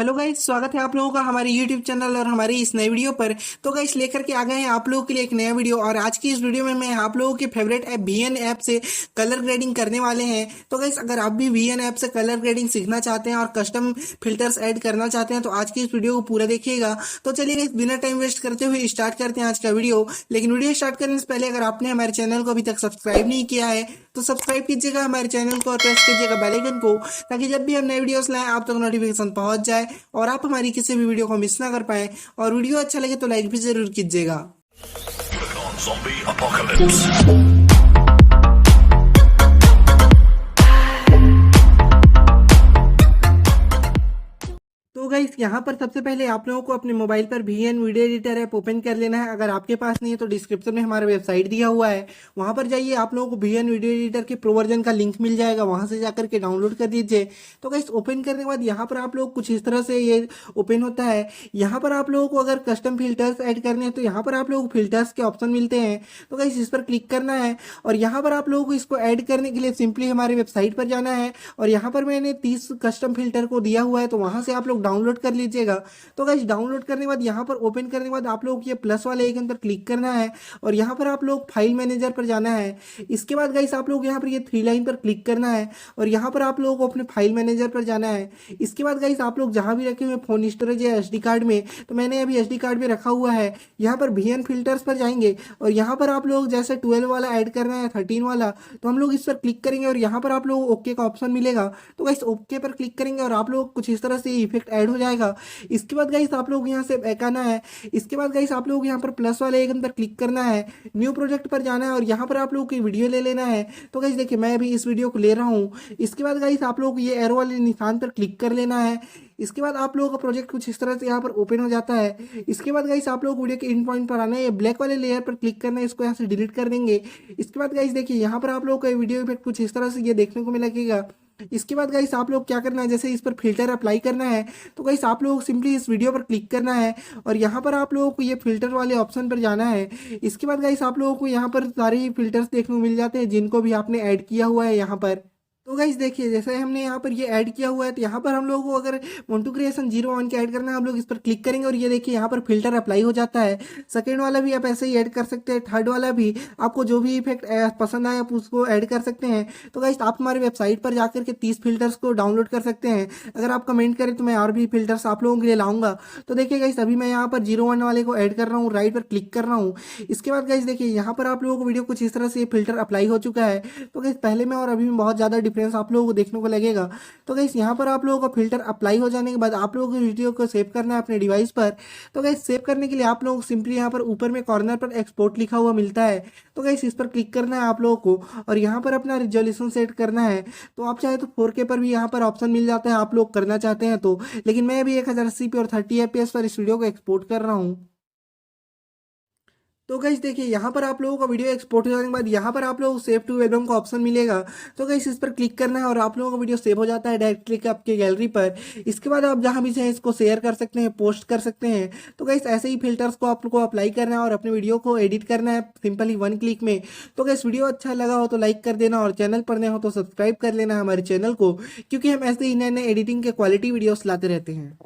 Hello guys, स्वागत है आप लोगों का हमारे यूट्यूब चैनल और हमारी इस नई वीडियो पर। तो गाइस लेकर के आ गए हैं आप लोगों के लिए एक नया वीडियो। और आज की इस वीडियो में मैं आप लोगों के फेवरेट ऐप वीएन ऐप से कलर ग्रेडिंग करने वाले हैं। तो गाइस अगर आप भी वीएन ऐप से कलर ग्रेडिंग सीखना चाहते हैं और कस्टम फिल्टर्स ऐड करना चाहते हैं तो आज की इस वीडियो को पूरा देखिएगा। तो चलिए गाइस बिना टाइम वेस्ट करते हुए स्टार्ट करते हैं आज का वीडियो। लेकिन वीडियो स्टार्ट करने से पहले अगर आपने हमारे चैनल को अभी तक सब्सक्राइब नहीं किया है तो सब्सक्राइब कीजिएगा हमारे चैनल को और प्रेस कीजिएगा बेल आइकन को, ताकि जब भी हम नए वीडियोस लाएं आप तक नोटिफिकेशन पहुंच जाए और आप हमारी किसी भी वीडियो को मिस ना कर पाए। और वीडियो अच्छा लगे तो लाइक भी जरूर कीजिएगा। तो गाइस यहाँ पर सबसे पहले आप लोगों को अपने मोबाइल पर VN video editor app open कर लेना है। अगर आपके पास नहीं है तो डिस्क्रिप्शन में हमारा वेबसाइट दिया हुआ है, वहां पर जाइए। आप लोगों को वीएन वीडियो एडिटर के प्रो वर्जन का लिंक मिल जाएगा, वहां से जाकर के डाउनलोड कर दीजिए। तो गाइस ओपन करने के बाद यहाँ पर आप लोग कुछ इस तरह से ये ओपन होता है। यहाँ पर आप लोगों को अगर कस्टम फिल्टर्स ऐड करने हैं तो यहाँ पर आप लोगों को फिल्टर्स के ऑप्शन मिलते हैं। तो गाइस इस पर क्लिक करना है और यहाँ पर आप लोगों को इसको ऐड करने के लिए सिंपली हमारे वेबसाइट पर जाना है। और यहाँ पर मैंने 30 कस्टम फिल्टर को दिया हुआ है, तो वहां से आप लोग डाउनलोड कर लीजिएगा। तो गाइस डाउनलोड करने के बाद यहाँ पर ओपन करने के बाद आप लोग ये प्लस वाले आइकन पर क्लिक करना है और यहाँ पर आप लोग फाइल मैनेजर पर जाना है। इसके बाद गाइस आप लोग यहाँ पर ये 3 लाइन पर क्लिक करना है और यहाँ पर आप लोगों को अपने फाइल मैनेजर पर जाना है। इसके बाद गाइस आप लोग जहां भी रखे हुए फोन स्टोरेज या एसडी कार्ड में, तो मैंने अभी एसडी कार्ड में रखा हुआ है, यहाँ पर वीएन फिल्टर्स पर जाएंगे और यहाँ पर आप लोग जैसे 12 वाला ऐड करना है 13 वाला, तो हम लोग इस पर क्लिक करेंगे और यहाँ पर आप लोग ओके का ऑप्शन मिलेगा। तो गाइस ओके पर क्लिक करेंगे और आप लोग कुछ इस तरह से इफेक्ट ऐड हो जाएगा। इसके बाद गाइस आप लोग यहाँ से बैक आना है। इसके बाद गाइस आप लोग यहाँ पर प्लस वाले आइकन पर क्लिक करना है, न्यू प्रोजेक्ट पर जाना है और यहाँ पर आप लोग की वीडियो ले लेना है। तो गाइस देखिए मैं अभी इस वीडियो को ले रहा हूँ। इसके बाद गाइस आप लोग ये एरो वाले निशान पर क्लिक कर लेना है। इसके बाद आप लोगों का प्रोजेक्ट कुछ इस तरह से यहाँ पर ओपन हो जाता है। इसके बाद गाइस आप लोग वीडियो के इन पॉइंट पर आना है, ये ब्लैक वाले लेयर पर क्लिक करना है, इसको यहाँ से डिलीट कर देंगे। इसके बाद गाइस देखिए यहाँ पर आप लोग का वीडियो इफेक्ट कुछ इस तरह से ये देखने को मिलेगा। इसके बाद गाइस आप लोग क्या करना है, जैसे इस पर फिल्टर अप्लाई करना है तो गाइस आप लोग सिंपली इस वीडियो पर क्लिक करना है और यहाँ पर आप लोगों को ये फिल्टर वाले ऑप्शन पर जाना है। इसके बाद गाइस आप लोगों को यहाँ पर सारे फिल्टर्स देखने को मिल जाते हैं जिनको भी आपने ऐड किया हुआ है यहाँ पर। तो गाइस देखिए जैसे हमने यहाँ पर ये ऐड किया हुआ है, तो यहाँ पर हम लोगों को अगर मोन्टू क्रिएशन 01 के ऐड करना है, हम लोग इस पर क्लिक करेंगे और ये देखिए यहाँ पर फिल्टर अप्लाई हो जाता है। सेकंड वाला भी आप ऐसे ही ऐड कर सकते हैं, थर्ड वाला भी, आपको जो भी इफेक्ट पसंद आए आप उसको ऐड कर सकते हैं। तो गाइस आप हमारे वेबसाइट पर जाकर के 30 फिल्टर्स को डाउनलोड कर सकते हैं। अगर आप कमेंट करें तो मैं और भी फिल्टर्स आप लोगों के लिए लाऊंगा। तो देखिए गाइस अभी मैं यहाँ पर 01 वाले को ऐड कर रहा हूँ, राइट पर क्लिक कर रहा हूँ। इसके बाद गाइस देखिए यहाँ पर आप लोगों को वीडियो कुछ इस तरह से फिल्टर अप्लाई हो चुका है। तो गाइस पहले में और अभी में बहुत ज़्यादा डिफरेंस आप लोगों को देखने को लगेगा। तो गाइस यहाँ पर आप लोगों का फिल्टर अप्लाई हो जाने के बाद आप लोगों को वीडियो को सेव करना है अपने डिवाइस पर। तो गाइस सेव करने के लिए आप लोग सिंपली यहाँ पर ऊपर में कॉर्नर पर एक्सपोर्ट लिखा हुआ मिलता है, तो गाइस इस पर क्लिक करना है आप लोगों को और यहाँ पर अपना रिजोल्यूशन सेट करना है। तो आप चाहे तो 4K पर भी यहाँ पर ऑप्शन मिल जाता है, आप लोग करना चाहते हैं तो, लेकिन मैं अभी 1080p और 30 fps पर इस वीडियो को एक्सपोर्ट कर रहा हूँ। तो गाइस देखिए यहाँ पर आप लोगों का वीडियो एक्सपोर्ट हो जाने के बाद यहाँ पर आप लोगों को सेव टू एल्बम का ऑप्शन मिलेगा। तो गाइस इस पर क्लिक करना है और आप लोगों का वीडियो सेव हो जाता है डायरेक्टली आपके गैलरी पर। इसके बाद आप जहाँ भी चाहें इसको शेयर कर सकते हैं, पोस्ट कर सकते हैं। तो गाइस ऐसे ही फिल्टर्स को आप लोग को अप्लाई करना है और अपने वीडियो को एडिट करना है सिंपली 1 क्लिक में। तो गाइस वीडियो अच्छा लगा हो तो लाइक कर देना और चैनल पर नए हो तो सब्सक्राइब कर लेना हमारे चैनल को, क्योंकि हम ऐसे ही नए नए एडिटिंग के क्वालिटी वीडियोस लाते रहते हैं।